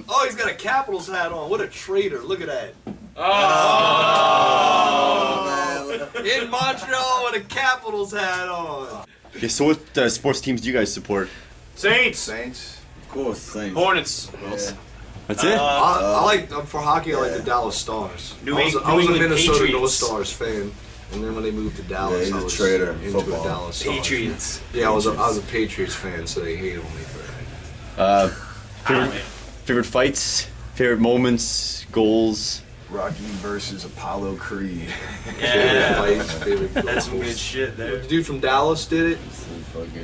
Oh, he's got a Capitals hat on. What a traitor. Look at that. Oh, man. In Montreal with a Capitals hat on. Okay, so what sports teams do you guys support? Saints. Saints. Of course, Saints. Hornets. Yeah. That's it? I like, for hockey, I like the Dallas Stars. I was a Minnesota Patriots. North Stars fan. And then when they moved to Dallas, Yeah, I he's a was traitor in into football. a Dallas Stars. Patriots. Yeah, I was a Patriots fan, so they hated on me for that. Favorite fights, favorite moments, goals? Rocky versus Apollo Creed. Yeah. Favorite fights, favorite That's some goals. good shit there. The dude from Dallas did it,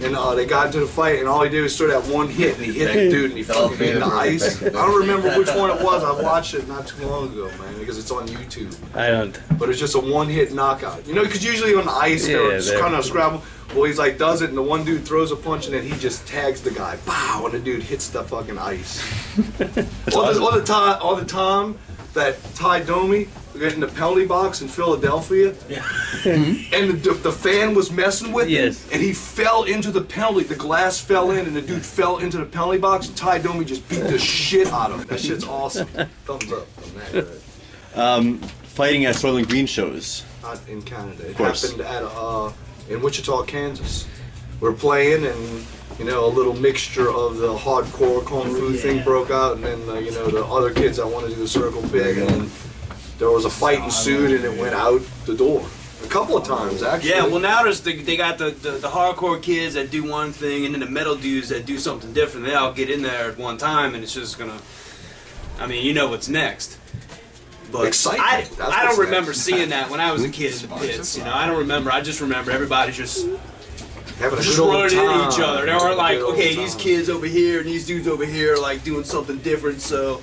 and they got into the fight, and all he did was throw that one hit, and he hit the dude, and he fucking hit the ice. I don't remember which one it was. I watched it not too long ago, man, because it's on YouTube. I don't. But it's just a one-hit knockout. You know, because usually on the ice, they're kind of scrabble. Well, he's like, does it, and the one dude throws a punch, and then he just tags the guy. Pow! And the dude hits the fucking ice. all the time that Ty Domi got in the penalty box in Philadelphia, and the fan was messing with him, and he fell into the penalty. The glass fell in, and the dude fell into the penalty box, and Ty Domi just beat the shit out of him. That shit's awesome. Thumbs up on that. Fighting at Soilent Green shows. Not in Canada. It happened at in Wichita, Kansas. We're playing, and you know, a little mixture of the hardcore kung fu thing broke out, and then you know, the other kids that wanted to do the circle pig, and then there was a fight ensued, and it went out the door a couple of times actually. Yeah, well now they got the hardcore kids that do one thing, and then the metal dudes that do something different. They all get in there at one time, and it's just gonna. I mean, you know what's next. But Excitement. I don't remember seeing that when I was a kid in the pits. You know, I don't remember. I just remember everybody just having a just good old running time. into each other. They were like, Good old okay, time. these kids over here and these dudes over here are like doing something different. So,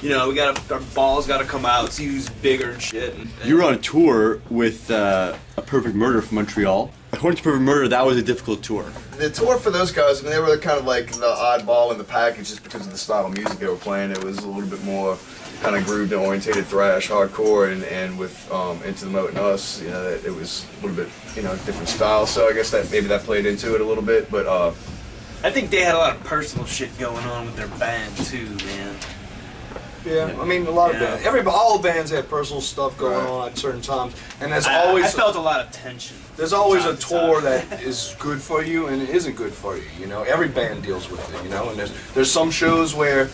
you know, our balls got to come out, see who's bigger and shit. And You were on a tour with A Perfect Murder from Montreal. According to Perfect Murder, that was a difficult tour. The tour for those guys, I mean, they were kind of like the oddball in the package just because of the style of music they were playing. It was a little bit more kind of grooved and orientated thrash, hardcore, and with Into the Moat and Us, you know, that it was a little bit, you know, different style. So I guess that maybe that played into it a little bit, but I think they had a lot of personal shit going on with their band too, man. Yeah, I mean, a lot of bands. All bands have personal stuff going on at certain times, and there's always. I felt a lot of tension. There's always a tour that is good for you and it isn't good for you. You know, every band deals with it. You know, and there's some shows where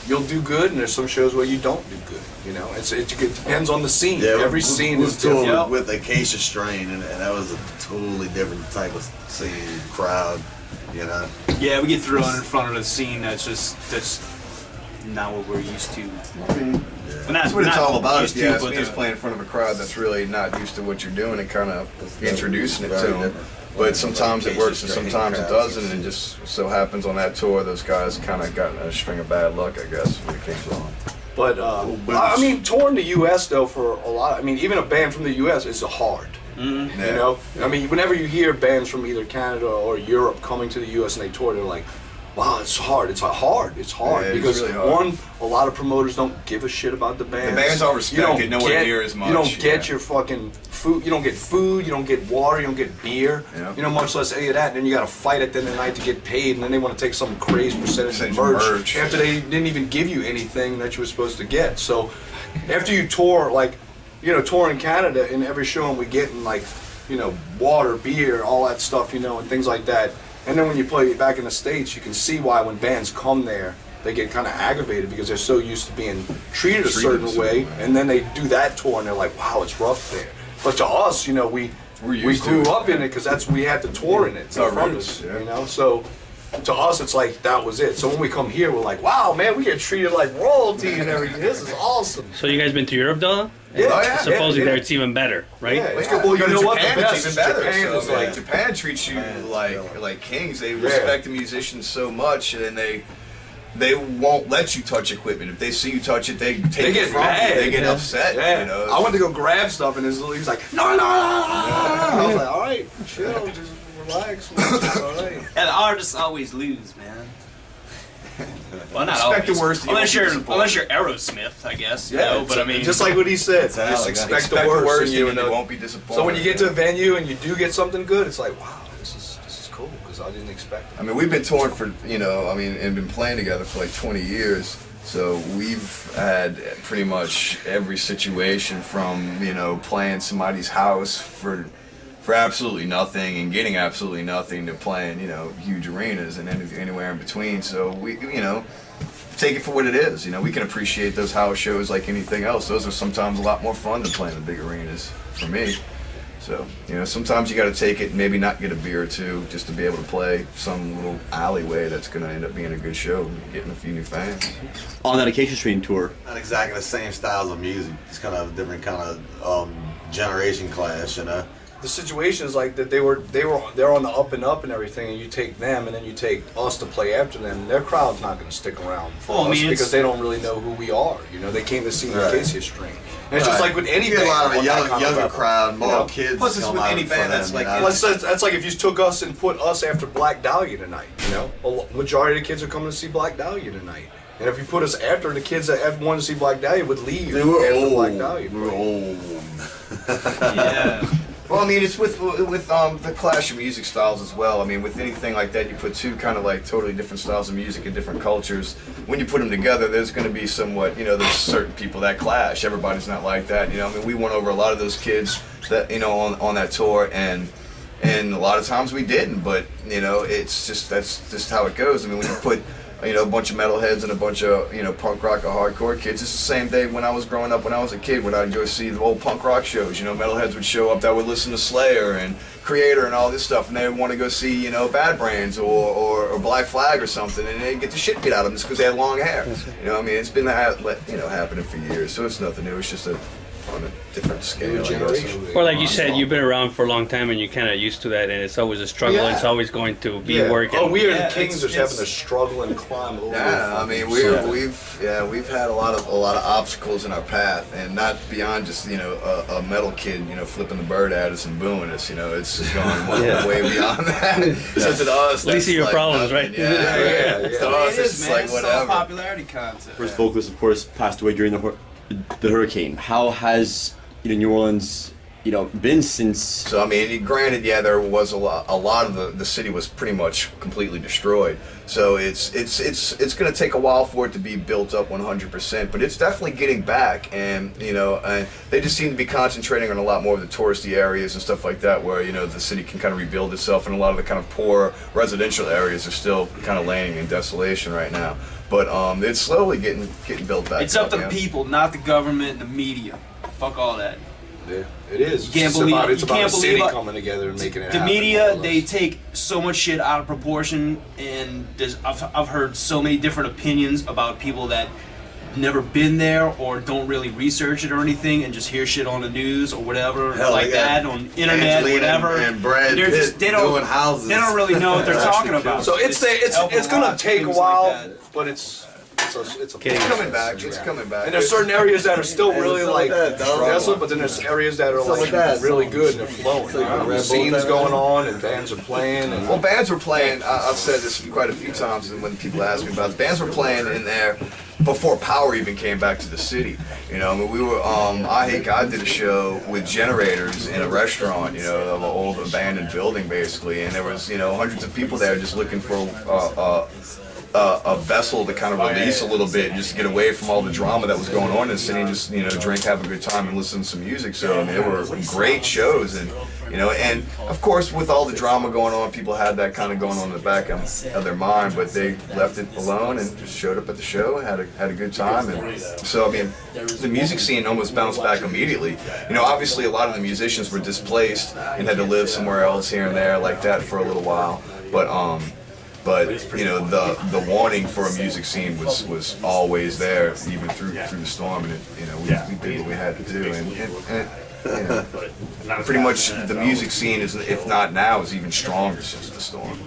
you'll do good, and there's some shows where you don't do good. You know, it depends on the scene. Yeah, every scene is touring different. with Acacia Strain, and that was a totally different type of scene, crowd, you know. Yeah, we get thrown in front of the scene that's not what we're used to. that's what it's all about. Used to, Yeah, but it's playing in front of a crowd that's really not used to what you're doing and kind of introducing it to them. But sometimes it works and sometimes it doesn't, and it just so happens on that tour those guys kind of got a string of bad luck, I guess, when it came along. But I mean, touring the U.S. though for a lot. I mean, even a band from the U.S. is hard. You know, I mean, whenever you hear bands from either Canada or Europe coming to the U.S. and they tour, they're like, wow, it's hard. It's hard. It's hard Yeah, because really hard. one, a lot of promoters don't give a shit about the bands. The bands are respected nowhere near as much. You don't get your fucking food. You don't get food. You don't get water. You don't get beer. Yeah. You know, much less any of that. And then you got to fight at the end of the night to get paid, and then they want to take some crazy percentage of merch after they didn't even give you anything that you were supposed to get. So after you tour, like, you know, tour in Canada, in every show, and we getting like, you know, water, beer, all that stuff, you know, and things like that. And then when you play back in the States, you can see why when bands come there, they get kind of aggravated because they're so used to being treated a certain way, and then they do that tour and they're like, wow, it's rough there. But to us, you know, we grew up in it because we had to tour in it. It's our roots, you know. So to us, it's like that was it. So when we come here, we're like, wow, man, we get treated like royalty and everything. This is awesome. So you guys been to Europe, though? Yeah, Supposedly there it's even better, right? Yeah, Well, you know what? Japan, The best it's is even better. Japan So, is like Japan treats you like kings. They respect the musicians so much, and they won't let you touch equipment. If they see you touch it, they take it from you. They get upset. Yeah. You know? I went to go grab stuff, and he was like, no. I was like, all right, chill, just relax. All right. And artists always lose, man. Well, not Expect always. the worst. Unless you're Aerosmith, I guess. You know? But I mean, just like what he said, just expect the worst, and you won't be disappointed. So when you get to a venue and you do get something good, it's like, wow, this is cool because I didn't expect it. I mean, we've been touring for, and been playing together for like 20 years. So we've had pretty much every situation from, playing somebody's house for absolutely nothing and getting absolutely nothing to playing, huge arenas and anywhere in between. So we, take it for what it is. We can appreciate those house shows like anything else. Those are sometimes a lot more fun than playing the big arenas for me. So, sometimes you got to take it and maybe not get a beer or two just to be able to play some little alleyway that's going to end up being a good show and getting a few new fans. On that Acacia Stream tour, Not exactly the same styles of music. It's kind of a different kind of generation clash, The situation is like that they're on the up and up and everything, and you take them and then you take us to play after them. Their crowd's not going to stick around for us because they don't really know who we are. They came to see the Acacia Stream. And it's just like with any You get band, a lot of on that younger of crowd, more kids. Plus, it's come with out any for band them, that's like- that's like if you took us and put us after Black Dahlia tonight. Majority of the kids are coming to see Black Dahlia tonight. And if you put us after the kids that have wanted to see Black Dahlia would leave They were after old. Black Dahlia. We were old. Yeah. Well, I mean, it's with the clash of music styles as well. I mean, with anything like that, you put two kind of like totally different styles of music and different cultures. When you put them together, there's going to be somewhat, there's certain people that clash. Everybody's not like that. I mean, we went over a lot of those kids that, on that tour, and a lot of times we didn't. But it's that's just how it goes. I mean, when you put a bunch of metalheads and a bunch of, punk rock or hardcore kids. It's the same day when I was growing up, when I was a kid, when I'd go see the old punk rock shows. Metalheads would show up that would listen to Slayer and Creator and all this stuff, and they would want to go see, Bad Brains or Black Flag or something, and they'd get the shit beat out of them just because they had long hair. I mean, it's been happening for years, so it's nothing new. It's just on a different scale, I guess. Or like you said, you've been around for a long time and you're kind of used to that, and it's always a struggle. Yeah. It's always going to be Yeah. working. Oh, we are Yeah, the kings it's- of having to struggle and climb over. Yeah, I mean we've had a lot of obstacles in our path, and not beyond just a metal kid flipping the bird at us and booing us. It's gone way beyond that. So to us, At least that's your like problems, nothing. right? Yeah. To us, It it's is, just man. like It's all a whatever. popularity contest. first vocalist, of course, passed away during the hurricane. How has New Orleans, been since? So I mean, granted, there was a lot of the city was pretty much completely destroyed. So it's going to take a while for it to be built up 100%, but it's definitely getting back. And and they just seem to be concentrating on a lot more of the touristy areas and stuff like that, where the city can kind of rebuild itself, and a lot of the kind of poor residential areas are still kind of laying in desolation right now. But it's slowly getting built back. It's up to the people, not the government, the media. Fuck all that. Yeah, it is. You can't It's believe- about, it's you about can't the city believe- coming together and making it The happen. media, more or they less. take so much shit out of proportion, and I've heard so many different opinions about people that never been there or don't really research it or anything, and just hear shit on the news or whatever Hell, like they got that on internet, Angelina whatever. and Brad They're Pitt they don't doing houses. They don't really know what they're talking about. So it's helping gonna lot, take a things while, like that. but it's a It's coming back. It's coming back. And there's certain areas that are still really some of like that, dog. desolate, but then there's areas that are Some of like that. really good and they're flowing. Red Bull Scenes type going of- on and bands are playing and Well, bands were playing. I've said this quite a few times, and when people ask me about it, bands were playing in there before power even came back to the city. I mean, we were. I Hate God did a show with generators in a restaurant. Of an old abandoned building, basically, and there was hundreds of people there just looking for a vessel to kind of release a little bit, just to get away from all the drama that was going on in the city, and just drink, have a good time, and listen to some music. So I mean, they were great shows, and and of course with all the drama going on, people had that kind of going on in the back of their mind, but they left it alone and just showed up at the show, had a good time, and so I mean, the music scene almost bounced back immediately. Obviously a lot of the musicians were displaced and had to live somewhere else here and there like that for a little while, but the wanting for a music scene was always there, even through the storm, and we did what we had to do, and pretty much the music scene is, if not now, is even stronger since the storm.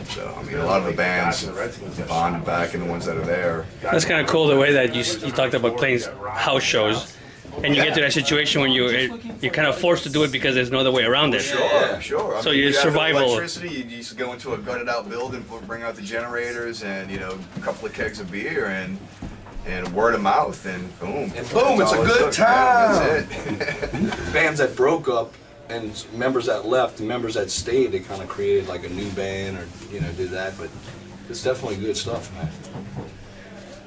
So I mean, a lot of the bands have bonded back, and the ones that are there. That's kind of cool the way that you talked about playing house shows, and you get to that situation when you're kind of forced to do it because there's no other way around it. Sure. So you your have no survival- electricity. You used to go into a gutted out building, bring out the generators, and a couple of kegs of beer, and word of mouth, and boom. And boom, That's it's a all it good took. Yeah, time. that's it. bands that broke up and members that left and members that stayed, they kind of created like a new band or did that. But it's definitely good stuff, man.